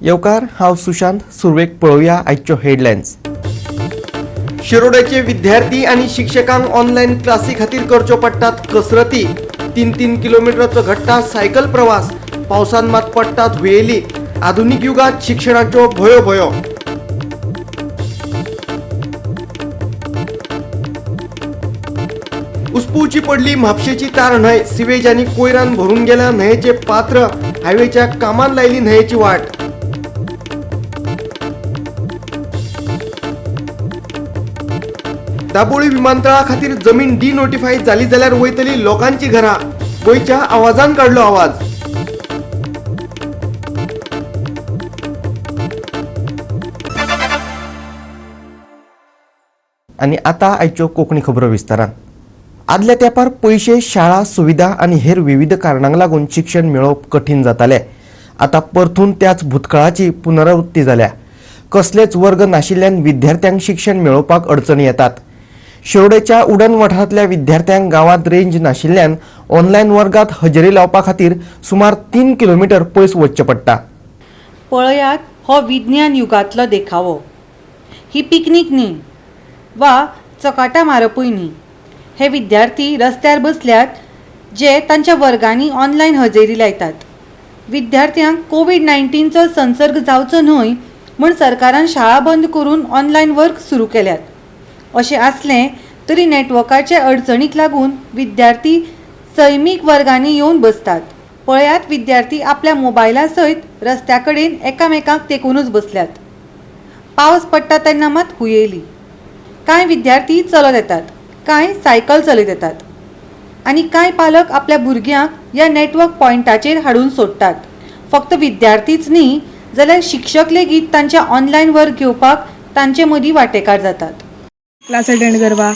येवकार हांव सुशांत सुरवेक पळोवया आयच्यो हेडलायन्स। शिरोडेचे विद्यार्थी आणि शिक्षकांक ऑनलायन क्लासी खातीर करच्यो पडटात कसरती। 3-3 किलोमीटरचो घडटा सायकल प्रवास। पावसान मात पडटात हुयेली। आधुनिक युगात शिक्षणाच्यो भयो भयो। उसपूची पडली म्हापशेची तार न्हंय। सिवेज आनी कोयरान भरून गेल्या न्हंयेचे पात्र। हायवेच्या कामान लायली न्हंयेची वाट। दाबोळी विमानतळा खातीर जमीन डिनोटिफाय जाली जाल्यार वयतली लोकांची घरां। गोंयच्या आवाजान काढलो आवाज। आनी आतां आयच्यो कोंकणी खबरो विस्तारान। आदल्या तेंपार पयशे, शाळा, सुविधा आनी हेर विविध कारणांक लागून शिक्षण मेळोवप कठीण जातालें। आतां परतून त्याच भूतकाळाची पुनरावृत्ती जाल्या। कसलेच वर्ग नाशिल्ल्यान विद्यार्थ्यांक शिक्षण मेळोवपाक अडचणी येतात। शिरोडेच्या उडण वाठारांतल्या विद्यार्थ्यांक गांवांत रेंज नाशिल्ल्यान ऑनलायन वर्गात हजेरी लावपा खातीर सुमार 3 किलोमीटर पयस वचचें पडटा। पळयात हो विज्ञान युगांतलो देखावो। ही पिकनीक न्ही वा चकाटा मारपूय न्ही। हे विद्यार्थी रस्त्यार बसल्यात जे तांच्या वर्गांनी ऑनलायन हजेरी लायतात। विद्यार्थ्यांक कोविड-19चो संसर्ग जावचो न्हय म्हूण सरकारान शाळा बंद करून ऑनलायन वर्ग सुरू केल्यात। अशें आसलें तरी नेटवर्काच्या अडचणीक लागून विद्यार्थी सैमीक वर्गांनी येवन बसतात। पळयात विद्यार्थी आपल्या मोबायला सयत रस्त्या कडेन एकामेकांक तेंकूनच बसल्यात। पावस पडटा तेन्ना मात हुयेली। कांय विद्यार्थी चलत येतात, कांय सायकल चलयत येतात आनी कांय पालक आपल्या भुरग्यांक ह्या नेटवर्क पॉयंटाचेर हाडून सोडटात। फक्त विद्यार्थीच न्ही जाल्यार शिक्षक लेगीत तांच्या ऑनलायन वर्ग घेवपाक तांचे मदीं वांटेकार जातात। क्लास अटेंड करपाक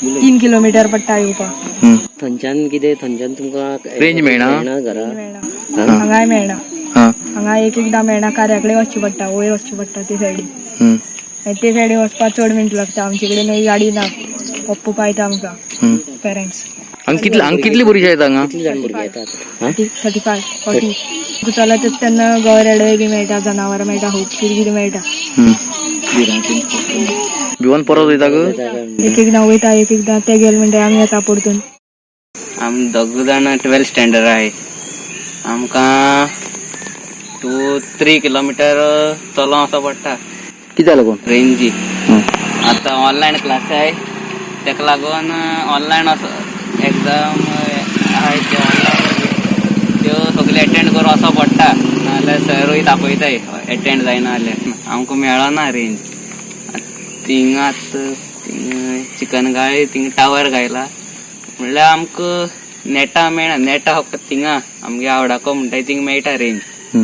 3 किलोमीटर पडटा येवपाक। थंयच्यान कितें थंयच्यान तुमकां रेंज मेळना घरा हांगाय मेळना। हांगा एकदां मेळना, कार्याकडेन वचचें पडटा, वयर वचचें पडटा ते सायडीन। ते सायडीन वचपाक चड मिनट लागता। आमचे कडेन गाडी ना, पप्पू पायता आमकां पेरेंट्स। कितली भुरगीं येता हांगा? कितले जाण भुरगे येतात? 35, 40 चलत तेन्ना गवरेडोय बी मेळटा, जनावरां मेळटा, खूब कितें कितें मेळटा। भिवून परत वयता ग? एकदां वयता, एकदां ते गेले म्हणटे आमी येता परतून। आमी दोग जाण 12th स्टँडर्ड आहे। आमकां 2-3 किलोमीटर चलोन वचो पडटा। कित्याक लागून? रेंजी आतां ऑनलायन क्लास आहे, तेका लागून ऑनलायन एग्जाम आहाय त्यो सगळे अटेंड करून वचो पडटा। नाजाल्यार सरूय तापयताय अटेंड जायना जाल्यार। आमकां मेळना रेंज। थिंगां चिकन गाय थिंग टावर घायला म्हणल्यार आमकां नेटा मेळना। नेटा फकत थिंगा आमगे आवडाको म्हणटाय थिंग मेळटा रेंज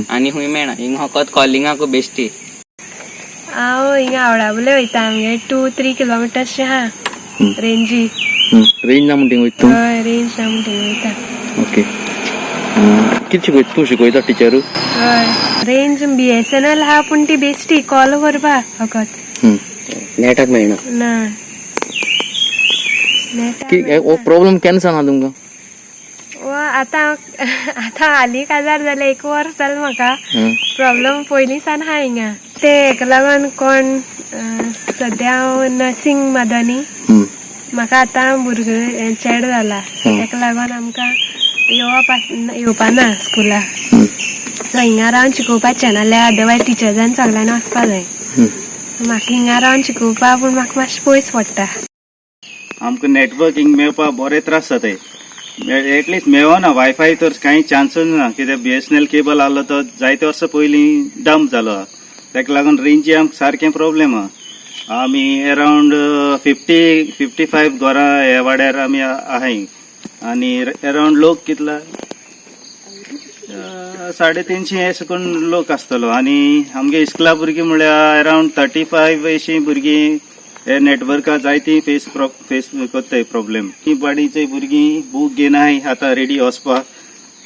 आनी खूंय मेळना। हिंगा फकत कॉलिंगाक बेश्टी। हांव हिंगा आवडाबले वयता, आमगे 2-3 किलोमिटर्स आहा रेंजी। रेंज ना म्हणटा वयता तूं? हय, रेंज ना म्हणटा वयता। ओके। कितें शिकयता तूं? शिकयता टिचर? हय, रेंज BSNL आहा पूण ती बेश्टी कॉल करपा फकत। नेटाक मेळना ना हो प्रॉब्लेम केन्ना सांगा तुमकां? आतां हालीं काजार जालें, 1 वर्स जालें म्हाका। प्रॉब्लेम पयलींसान आहा हिंगा। ते हेका लागून कोण सद्या हांव नर्सिंग मदनी म्हाका आतां भुरगो चेड जाला, तेका लागून आमकां येवपाना स्कुला। सो हिंगा रावन शिकोवपाचें, नाल्यार अदरवायज टिचर्सान सगळ्यांनी वचपा जाय। म्हाका हिंगा रावन शिकोवपा पूण म्हाका मातशें पयस पडटा। आमकां नेटवर्क हिंग मेळपा बरे त्रास जाताय। एटलीस्ट मेळना, वायफाय तर कांय चान्सच ना। कित्याक BSNL केबल आहलो तो जायते वर्सां पयलीं डंप जालो, तेका लागून रेंजी आमकां सारकें प्रॉब्लेम आहा। आमी अरावंड 50-55 घरां ह्या वाड्यार आमी आहाय आनी अरावंड लोक कितला 350 हे सकून लोक आसतलो। आनी आमगे इस्कुला भुरगीं म्हळ्यार अरावंड 35 अशीं भुरगीं हे नेटवर्का जायती फेस कोत्ताय प्रॉब्लेम। ही बाडीचे भुरगीं बूक घेनाय आतां रेडी वचपाक।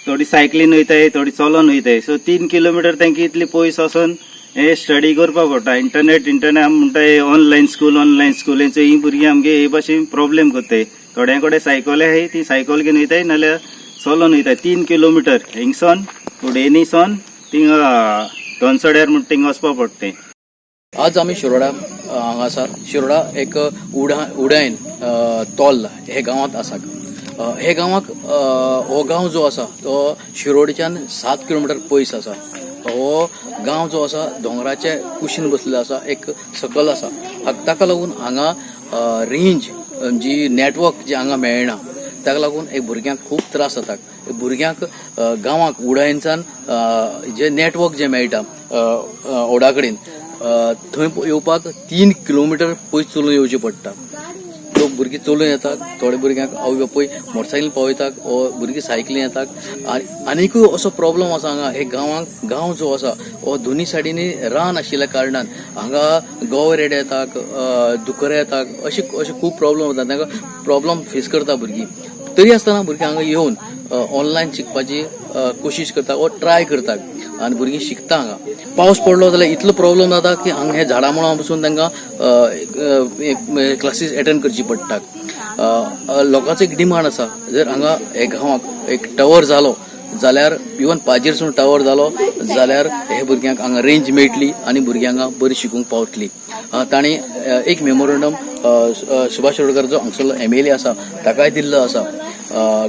थोडी सायकलीन वयताय, थोडी चलोन वयताय। सो 3 किलोमीटर तांकां इतली पयस वचोन हे स्टडी करपाक पडटा। इंटरनेट म्हणटाय ऑनलायन स्कूल ही भुरगीं आमगे हे भाशेन प्रॉब्लेम कोत्ताय। थोड्यां कडेन सायकल आहाय, ती सायकल घेवन वयताय नाल्यार चलोन वयताय 3 किलोमीटर हिंगसोन उडेनीसोन थिंगा दोनसड्यार म्हण थिंगा वचपा पडटा. आज आमी शिरोडा हांगासर शिरोडा एक उडायन तोल हे गांवांत आसा. हे गांवाक हो गांव जो आसा तो शिरोडच्यान 7 किलोमीटर पयस आसा. हो गांव जो आसा दोंगराचे कुशीन बसलेलो आसा, एक सकल आसा. ताका लागून हांगा रेंज जी नेटवर्क जे हांगा मेळना ताका लागून एक भुरग्यांक खूब त्रास जाता. भुरग्यांक गांवाक उडायनच्यान जे नेटवर्क जे मेळटा ओडा कडेन थंय येवपाक 3 किलोमीटर पयस चलून येवचें पडटा. लोक भुरगीं चलून येतात, थोडे भुरग्यांक आवय बापूय मोटरसायकल पावयतात, भुरगीं सायकलीन येतात. आनीकूय असो प्रॉब्लेम आसा हांगा. हे गांव जो आसा हो दोनी सायडीनी रान आशिल्ल्या कारणान हांगा गोवरेडे येतात, दुकरे येतात, अशे खूब प्रॉब्लेम जाता. तांकां प्रॉब्लेम फेस करता भुरगीं. तरी आसतना भुरगीं हांगा येवन ऑनलायन शिकपाची कोशिश करता वा ट्राय करतात आनी भुरगीं शिकता. हांगा पावस पडलो जाल्यार इतलो प्रॉब्लेम जाता की हांगा हे झाडां मुळां बसून तांकां क्लासीस अटेंड करची पडटात. लोकांचो एक डिमांड आसा, जर हांगा हे गांवाक एक टावर जालो जाल्यार इवन पाजेरसून टावर जालो जाल्यार हे भुरग्यांक हांगा रेंज मेळटली आनी भुरग्यांक हांगा बरी शिकूंक पावतली. तांणी एक मेमोरंडम सुभाष शिरोडकर जो हांगसरलो MLA आसा ताकाय दिल्लो आसा.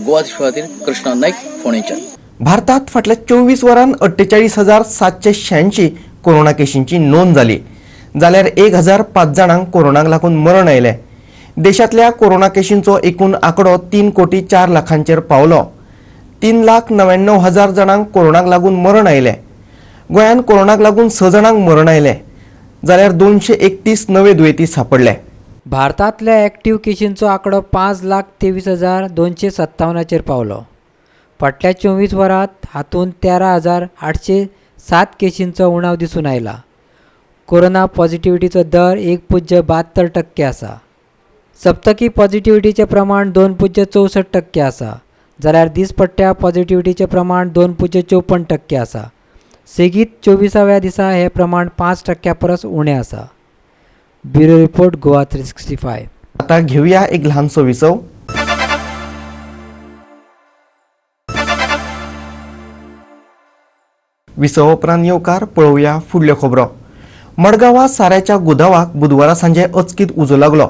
गोवा खातीर कृष्णा नायक, फोंडेच्यान. भारतात फाटल्या 24 वरांत 48,786 कोरोना केशींची नोंद जाली, जाल्यार 1,005 जाणांक कोरोनाक लागून मरण आयलें. देशांतल्या कोरोना केशींचो एकूण आंकडो 3,04,00,000चेर पावलो. 3,99,000 जाणांक कोरोनाक लागून मरण आयलें. गोंयांत कोरोनाक लागून 6 जाणांक मरण आयलें, जाल्यार 231 नवे दुयेंती सापडले. भारतांतल्या एक्टीव केशींचो आंकडो 5,23,257चेर पावलो. फाटल्या 24 वरांत हातूंत 13,807 केशींचो उणाव दिसून आयला. कोरोना पॉझिटिव्हिटीचो दर 1.72% आसा. सप्तकी पॉझिटिव्हिटीचें प्रमाण 2.64% आसा, जाल्यार दिसपट्ट्या पॉझिटिव्हिटीचें प्रमाण 2.54% आसा. सेगीत 24व्या दिसा हे प्रमाण 5% परस उणें आसा. Bureau report, Goa 365. आता घेऊया एक ल्हानसो विसव. विसव उपरांत येवकार पळोवया फुडल्यो खबरो. मडगांवां साऱ्याच्या गुदावाक बुधवारा सांजे अचकीत उजो लागलो.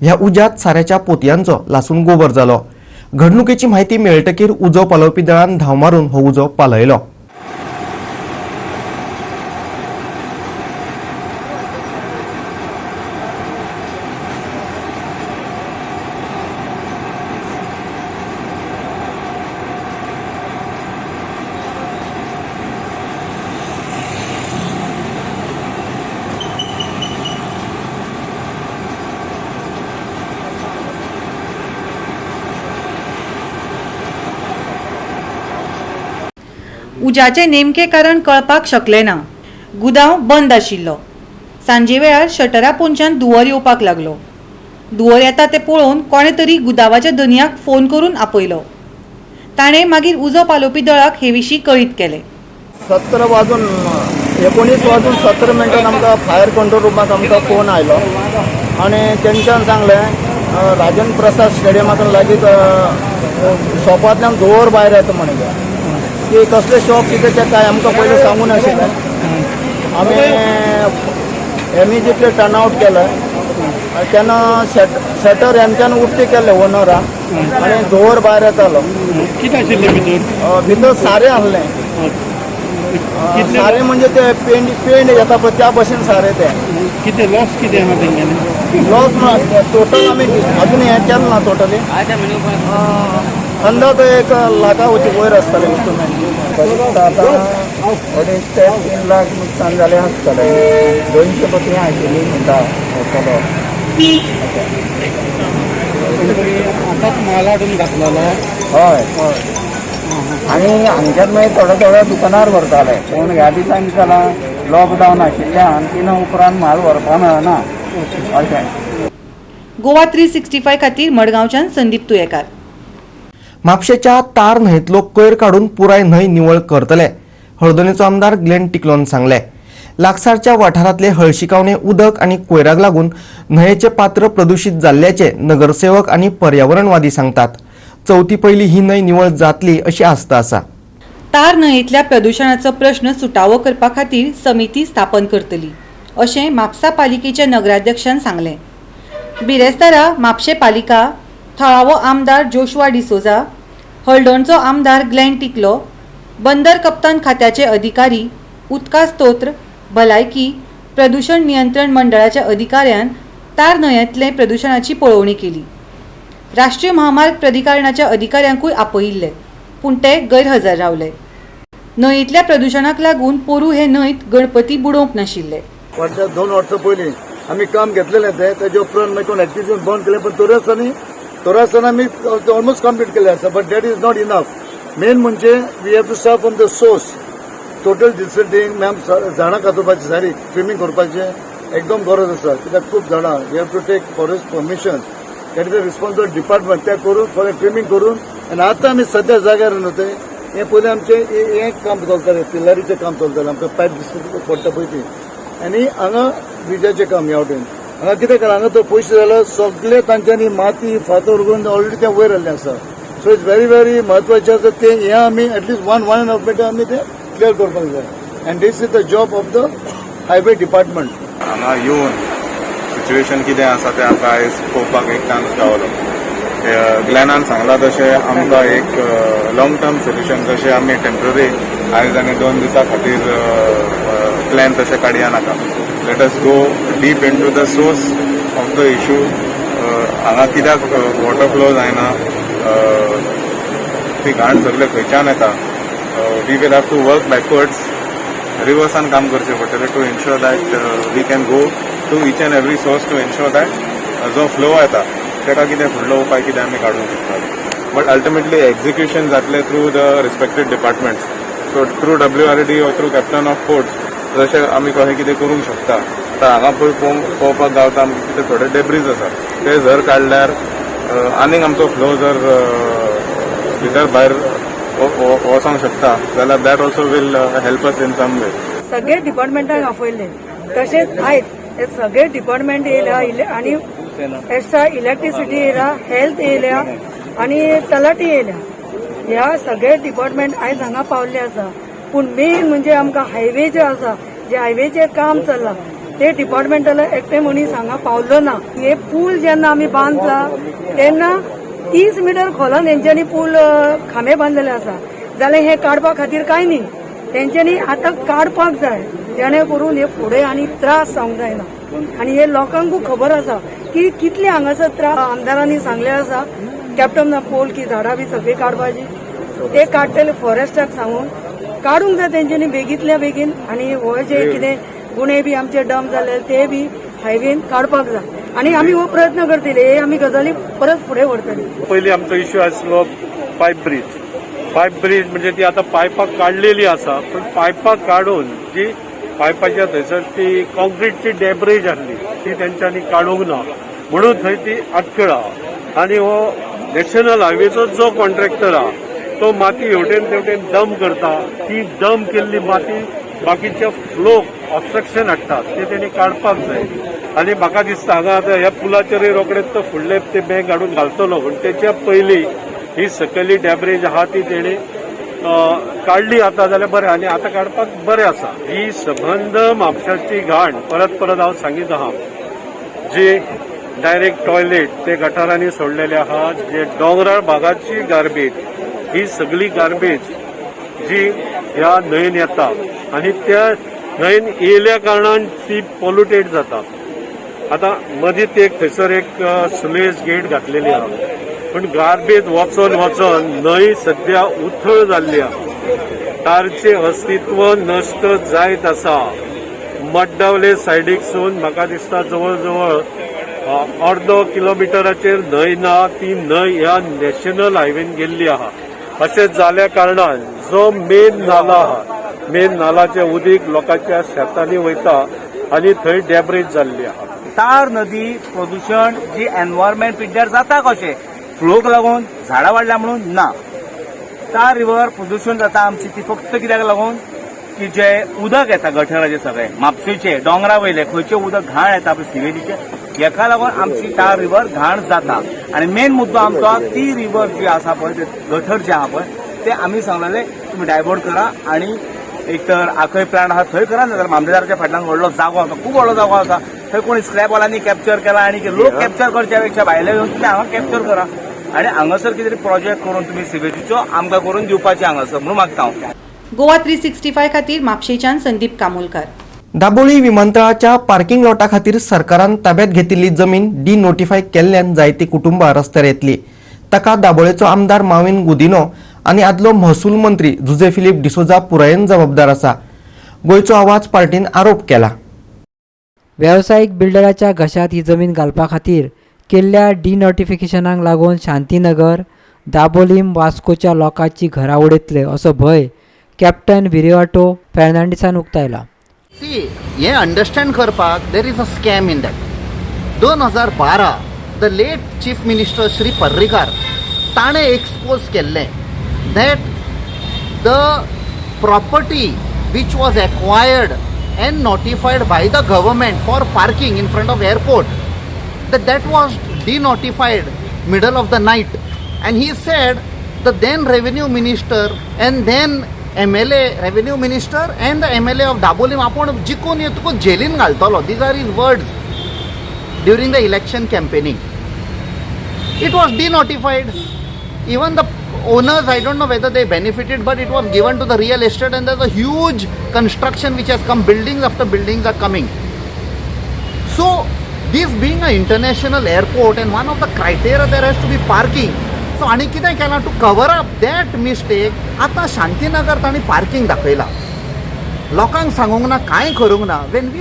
ह्या उज्यात साऱ्याच्या पोतयांचो लासून गोबर जालो. घडणुकेची म्हायती मेळटकीर उजो पालोवपी दळान धांव मारून हो उजो पालयलो. उज्याचे नेमके कारण कळपाक शकले ना. गुदांव बंद आशिल्लो. सांजे वेळार शटरा पोंच्यान धुंवर येवपाक लागलो. धुंवर येता ते पळोवन कोणे तरी गुदावाच्या धनयाक फोन करून आपयलो. ताणें मागीर उजो पालोवपी दळाक हे विशीं कळीत केलें. 19 वाजून 17 मिनटान आमकां फायर कंट्रोल रुमाक आमकां फोन आयलो आनी तेंच्यान सांगलें राजन प्रसाद स्टेडियमाक लागीं शॉपांतल्यान धुंवर भायर येता म्हणून. की कसले शॉप कितें तें काय आमकां पयलीं सांगून नाशिल्लें. आमी इमिजिएटली टर्न आवट केलें. तेन्ना शटर हेंच्यान उक्ती केल्लें ओनरान आनी धुंवर भायर येतालो. कितें आशिल्लें भितर? भितर सारें आहलें. सारें म्हणजे ते पेंट येता पळय त्या भशेन सारें तें. कितें लॉस कितें आहा तेंगेलें? लॉस टोटल आमी अजून हें केलें ना टोटली. अंदाज 1 लाखा वयर आसतलें इंस्ट्रुमेंट. आतां 2.5-3 लाख नुकसान जालें आसतलें. 200 पती आशिल्ली म्हणटा चलो. आतांच माल हाडून घातलेलो. हय आनी हांगच्यान मागीर थोड्या दुकानार व्हरताले. पूण ह्या दिसांनी जालां लॉकडावन आशिल्ल्यान तिना उपरांत माल व्हरपा मेळना अशें. गोवा 365 खातीर मडगांवच्यान संदीप तुयेकार. म्हापशेच्या तार न्हंयतलो कोयर काडून पुराय न्हंय निवळ करतले, हळदोणेचो आमदार ग्लेन टिक्लोन सांगले. लागसारच्या वाठारांतले हळशिकावणे उदक आनी कोयराक लागून न्हंयेचे पात्र प्रदूषित जाल्ल्याचे नगरसेवक आनी पर्यावरणवादी सांगतात. चवथी पयली ही न्हंय निवळ जातली अशी आस्त आसा. तार न्हंयेतल्या प्रदुशणाचो प्रश्न सुटावो करपा खातीर समिती स्थापन करतली अशें म्हापसा पालिकेच्या नगराध्यक्षान सांगलें. बिरेस्तारा म्हापशे पालिका, थळावो आमदार जोशुआ डिसोजा, हळडणचो आमदार ग्लेन टिकलो, बंदर कप्तान खात्याचे अधिकारी, उदका स्तोत्र, भलायकी, प्रदूषण नियंत्रण मंडळाच्या अधिकाऱ्यान तार न्हंयेतले प्रदूषणाची पळोवणी केली. राष्ट्रीय महामार्ग प्राधिकरणाच्या अधिकाऱ्यांकूय आपयिल्ले, पूण ते गैरहजर रावले. न्हंयेतल्या प्रदूषणाक लागून पोरू हे न्हंयत गणपती बुडोवंक नाशिल्ले. फाटल्या 2 वर्सां पयलीं आमी काम घेतलेलें तेजे उपरांत मागीर कोण एक्टिव्हिटीज बंद केले, पण तोरासतना आमी ऑलमोस्ट कंप्लीट केले आसा. But that is not enough. Main म्हणजे we have to start from the source. Total desilting, ma'am झाडां कातरपाची सारी ट्रिमींग करपाचें एकदम गरज आसा, कित्याक खूब झाडां we have to take forest permission. That is the responsible department. ते करून फॉर ट्रिमींग करून आनी आतां आमी सद्या जाग्यार न्हू ते हे पयलीं आमचें हें काम चलतालें, पिल्लारीचें काम चलतालें, आमकां पायप डिस्ट्रीब्यूट पडटा पळय ती. आनी हांगा विजाचें काम ह्या वटेन. हांगा कितें करा, हांगा तो पयशे जालो सगळे तांच्यांनी माती फातर करून ऑलरेडी ते वयर हाडलें आसा. सो इट्स व्हेरी व्हेरी म्हत्वाचें आसा ते हें आमी एटलीस्ट 1.5 मिटर आमी ते क्लियर करपाक जाय. And this is the job of the highway department. हांगा येवन सिच्युएशन कितें आसा तें आमकां आयज पळोवपाक एक चान्स गावलो. ग्लेनान सांगलां तशें आमकां एक लॉंग टर्म सोल्युशन जशें आमी टेम्पररी आयज आनी 2 दिसां खातीर प्लॅन तशें काडया नाका. Let us go deep into the source of the issue. हांगा कित्याक वॉटर फ्लो जायना, ती घाण सगळे खंयच्यान येता. We will have to work backwards, रिवर्सान काम करचें पडटलें to ensure that we can go to each and every source to ensure that जो फ्लो येता तेका कितें फुडलो उपाय कितें आमी काडूंक शकतात. बट अल्टिमेटली एक्झिक्युशन जातलें through the respected departments. So through WRD or through captain of ports जशें आमी कशें कितें करूंक शकता. तर हांगा पळय पळोवपाक गावता आमकां कितें थोडे डेब्रीज आसा ते जर काडल्यार आनीक आमचो फ्लो जर भितर भायर वचोंक शकता जाल्यार that also will help us in some way. सगळे डिपार्टमेंटाक आपयले, तशेंच आयज हे सगळे डिपार्टमेंट येयल्या आनी एक्स्ट्रा इलेक्ट्रिसिटी येयला, हेल्थ येयल्या आनी तलाटी येयल्या. ह्या सगळे डिपार्टमेंट आयज हांगा पावल्ले आसा. पूण मेन म्हणजे आमकां हायवे जे आसा, जे हायवेचेर काम चल्लां ते डिपार्टमेंटाला एकटे मनीस हांगा पावल्लो ना. हे पूल जेन्ना आमी बांदला तेन्ना 30 मिटर खोलान तेंच्यांनी पूल खांबे बांदलेले आसा. जाल्यार हे काडपा खातीर कांय न्ही, तेंच्यांनी आतां काडपाक जाय जेणे करून हे फुडें आनी त्रास जावंक जायना. आनी हे लोकांकूय खबर आसा की कितले हांगासर त्रास आमदारांनी सांगले आसा कॅप्टन ऑफ पोल की झाडां बी सगळी काडपाची. ते काडटले फॉरेस्टाक सांगून काडूंक जाय तेंच्यांनी बेगींतल्या बेगीन. आनी हो जे कितें गुणे बी आमचे डंप जाले ते बी हायवेन काडपाक जाय. आनी आमी हो प्रयत्न करतले, हे आमी गजाली परत फुडें व्हरतली. पयलीं आमचो इश्यू आसलो पायप ब्रीज म्हणजे ती आतां पायपाक काडलेली आसा, पण पायपाक काडून जी पायपाच्या थंयसर ती कॉन्क्रीटची डेब्रीज आसली ती तेंच्यांनी काडूंक ना म्हणून थंय ती आटकळा. आनी हो नॅशनल हायवेचो जो कॉन्ट्रॅक्टर आहा तो माती हेवटेन तेवटेन डंप करता. ती डंप केल्ली माती बाकीच्या फ्लोक ऑब्स्ट्रक्शन हाडटात ते तेणी काडपाक जाय. आनी म्हाका दिसता हांगा आतां ह्या पुलाचेर रोखडेच तो फुडले ते बँक हाडून घालतलो, पण तेच्या पयलीं ही सकयली डॅब्रेज आहा ती तेणी काडली आतां जाल्यार बरें. आनी आतां काडपाक बरें आसा. ही सबंद म्हापशाची घाण परत हांव सांगीत आहा. जी डायरेक्ट टॉयलेट ते गटारांनी सोडलेले आहा, जे दोंगराळ भागाची गार्बेज, ही सगळी गार्बेज जी ह्या न्हंयेन येता आनी त्या न्हंयेन येयल्या कारणान ती पॉल्युटेड जाता. आतां मदींच एक थंयसर एक स्लुईस गेट घातलेली आहा, पण गार्बेज वचोन न्हंय सध्या उथळ जाल्ली आहा. तारचे अस्तित्व नश्ट जायत आसा. मड्डावले सायडीकसून म्हाका दिसता जवळ जवळ 1.5 किलोमिटराचेर न्हंय ना. ती न्हंय ह्या नॅशनल हायवेन गेल्ली आहा. अशें जाल्या कारणान जो मेन नाला आहा, मेन नालाचें उदीक लोकांच्या शेतांनी वयता आनी थंय डॅब्रेज जाल्ली आहा. तार नदी प्रदूषण जी एनवायरमेंट पिड्ड्यार जाता कशें फ्लोक लागून, झाडां वाडल्या म्हणून ना. तार रिवर प्रदूषण जाता आमची ती फक्त कित्याक लागून की जे उदक येता गटराचे सगळे म्हापशेचे डोंगरा वयले खंयचे उदक घाण येता पळय सिवेजीचे, हेका लागून आमची तार रिवर घाण जाता. आनी मेन मुद्दो आमचो ती रिवर जी आसा पळय गटर जे आहा पळय ते आमी सांगलेले तुम्ही डायवर्ट करा आणि एक तर आखय प्लांट आहा थंय करा, नाजाल्यार मामलेदाराच्या फाटल्यान व्हडलो जागो आसा, खूब व्हडलो जागो आसा, थंय कोणी स्क्रॅपवाल्यांनी कॅप्चर केला आणि लोक कॅप्चर करच्या पेक्षा भायले येवन तुम्ही हांगा कॅप्चर करा आणि हांगासर कितें तरी प्रोजेक्ट करून तुम्ही सीवेजीचो आमकां करून दिवपाचे हांगासर म्हणून मागता हांव. गोवा 365 खातीर म्हापशेच्यान संदीप कामोलकार. दाबोळी विमानतळाच्या पार्किंग लॉटा खातीर सरकारान ताब्यात घेतिल्ली जमीन डिनोटिफाय केल्ल्यान जायतीं कुटुंबां रस्त्यार येतली. ताका दाबोळेचो आमदार माविन गुदिनो आनी आदलो महसूल मंत्री जुजे फिलीप डिसोजा पुरायेन जबाबदार आसा. गोंयचो आवाज पार्टीन आरोप केला. व्यावसायिक बिल्डराच्या घशात ही जमीन घालपा खातीर केल्ल्या डिनोटिफिकेशनाक लागून शांतीनगर, दाबोलीम, वास्कोच्या लोकांची घरां उडयतले असो भंय कॅप्टन विरिवाटो फॅर्नांडिसान उक्तायला. हे अंडरस्टँड करपाक there is a scam in that. 2012 the late chief minister Shri Parrikar ताणें एक्सपोज केल्लें that the property which was acquired and notified by the government for parking in front of airport, that was denotified middle of the night. And he said the then revenue minister and then MLA, revenue minister and the MLA of Dabolim apun jikun yetuko jailin galtalo. These are his words during the election campaigning. It was denotified. Even the owners, I don't know whether they benefited, but it was given to the real estate, and there's a huge construction which has come. Buildings after buildings are coming. So this being an international airport and one of the criteria there has to be parking. So आणि कितें केलां to cover up that mistake, आतां शांतीनगर तांणी parking दाखयला. लोकांक सांगूंक ना, कांय करूंक ना. When we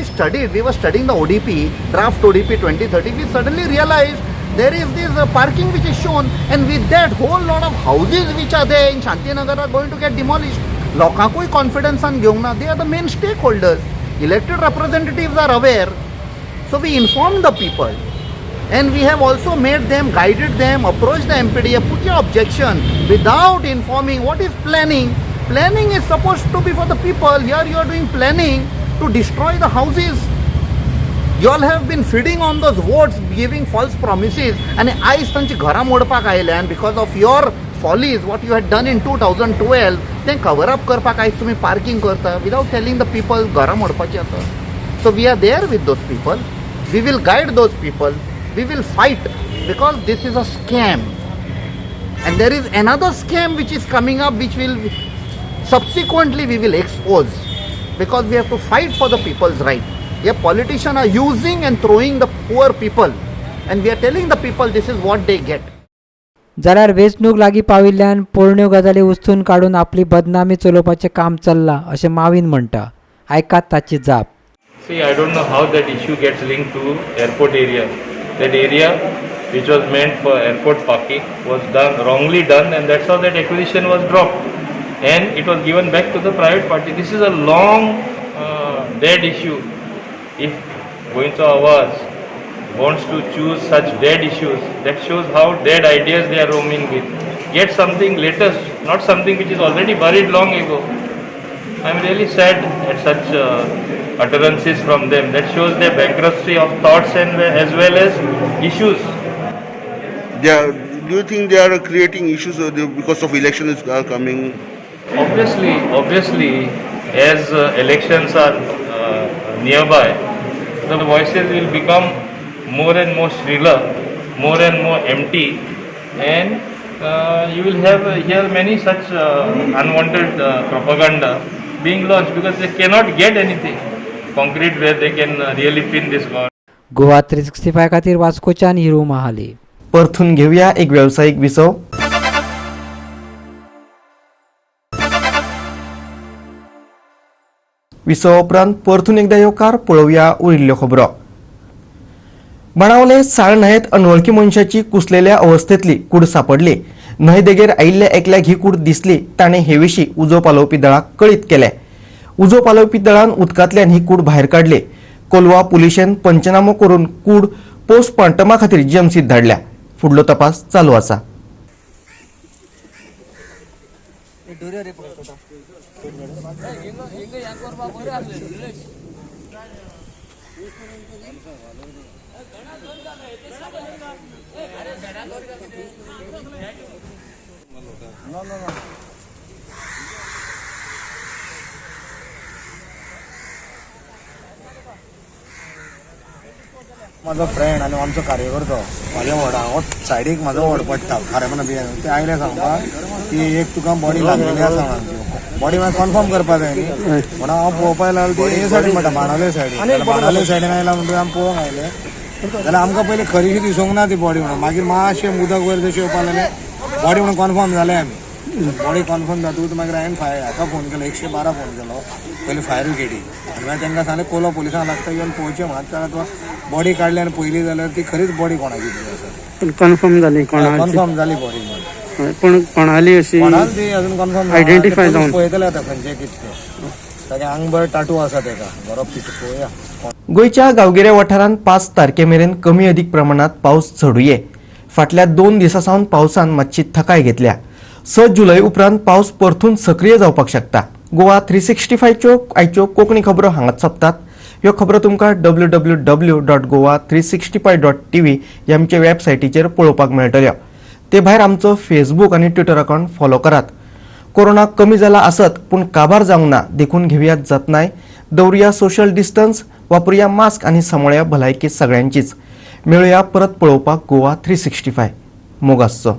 were studying the ODP, draft ODP 2030, we suddenly realized there is this parking which is shown, and with that whole lot of houses which are there in Shantinagar are going to get demolished. Lokankoi confidence on gyung na, they are the main stakeholders. Elected representatives are aware, so we informed the people, and we have also made them, guided them, approached the MPDA, put your objection without informing what is planning. Planning is supposed to be for the people. Here you are doing planning to destroy the houses. You all have been feeding on those votes, giving false promises, and आयज तांची घरां मोडपाक आयल्या, and because of your follies, what you had done in 2012, तें cover up करपाक आयज तुमी parking करता without telling the people घरां मोडपाची आसा. So we are there with those people. We will guide those people. We will fight because this is a scam. And there is another scam which is coming up, which will subsequently we will expose, because we have to fight for the people's right. Yeah, politicians are using and throwing the poor people, and we are telling the people this is what they get. जाल्यार वेंचणूक लागीं पाविल्ल्यान पोरण्यो गजाली उस्तून काडून आपली बदनामी चलोवपाचें काम चल्लां अशें माविन म्हणटा. आयकात ताची जाप. See, I don't know how that issue gets linked to airport area. That area which was meant for airport parking was wrongly done, and that's how that acquisition was dropped, and it was given back to the private party. This is a long dead issue. If Goincha Awaz wants to choose such dead issues, that shows how dead ideas they are roaming with. Get something latest, not something which is already buried long ago. I am really sad at such utterances from them. That shows their bankruptcy of thoughts and as well as issues. Do you think they are creating issues because of elections are coming? Obviously, as elections are nearby, the voices will become more and more shriller, more and more empty, and you will hear many such unwanted propaganda being launched because they cannot get anything concrete where they can really pin this government. Goa 365 खातीर वास्कोच्यान हिरू महाले. परतून घेऊया एक व्यावसायिक विसव. विसव उपरांत परतून एकदा येवकार पळोवया उरिल्ल्यो खबरो. बाणावले साळ न्हंयेत अनवळखी मनशाची कुसलेल्या अवस्थेतली कूड सापडली. न्हंय देगेर आयिल्ल्या एकल्याक ही कूड दिसली. ताणें हे विशीं उजो पालोवपी दळाक कळीत केलें. उजो पालोवपी दळान उदकांतल्यान ही कूड भायर काडली. कोलवा पुलिशेन पंचनामो करून कूड पोस्टमार्टमा खातीर जीएमसीत धाडल्या. फुडलो तपास चालू आसा. माझो फ्रेंड आनी आमचो कार्यकर्तो म्हाज्या व्हडा हांव सायडीक म्हाजो व्हड पडटा खरें म्हणून बियान ते आयले सांगपा की एक तुका बॉडी लागलेली आसा म्हणून बॉडी मागीर कन्फर्म करपा जाय न्ही म्हणून हांव पळोवपाक लागलो ती हे सायडीन म्हणटा बाणावले सायडीन बाणावले सायडीन आयला म्हणून आमी पळोवंक आयले जाल्यार आमकां पयलीं खरीशी दिसूंक ना ती बॉडी म्हणून मागीर मातशें उदक वयर जशें येवपा लागलें बॉडी म्हणून कन्फर्म जालें आमी बॉडी कन्फर्म जातकूच मागीर हांवें हाका फोन केलो 112 फोन केलो पयलीं फायर ब्रिगेडी आनी मागीर तांकां सांगलें कोलो पुलिसांक लागता येवन पळोवचें म्हणून जाल्यार बॉडी काडली आनी पयली जाल्यार ती खरीच बॉडी कोणाची आसा कन्फर्म जाली कन्फर्म जाली बॉडी म्हणून पण कोणाली अशी कोणाल ती अजून कन्फर्म आयडेंटिफाय जावन पळयतले आतां खंयचें कितें तागे आंग बरें टाटू आसा ताका बरो फिट पळोवया गोंयच्या गांवगिऱ्या वाठारांत 5 तारखेमेरेन कमी अधिक प्रमाणात पावस चडूये फाटल्या 2 दिसां सावन पावसान मातशी थकाय घेतल्या 6 जुलय उपरांत पावस परतून सक्रिय जावपाक शकता गोवा 365 च्यो आयच्यो कोंकणी खबरो हांगाच सोंपतात ह्यो खबरो तुमकां www.goa365.tv ह्या आमचे वेबसायटीचेर पळोवपाक मेळटल्यो ते भायर आमचो फेसबूक आनी ट्विटर अकाउंट फॉलो करात कोरोना कमी जाला आसत पूण काबार जावंक ना देखून घेवयात जतनाय दवरुया सोशल डिस्टन्स वापरुया मास्क आनी सांबाळुया भलायकी सगळ्यांचीच मेळुया परत पळोवपाक गोवा 365 मोगासचो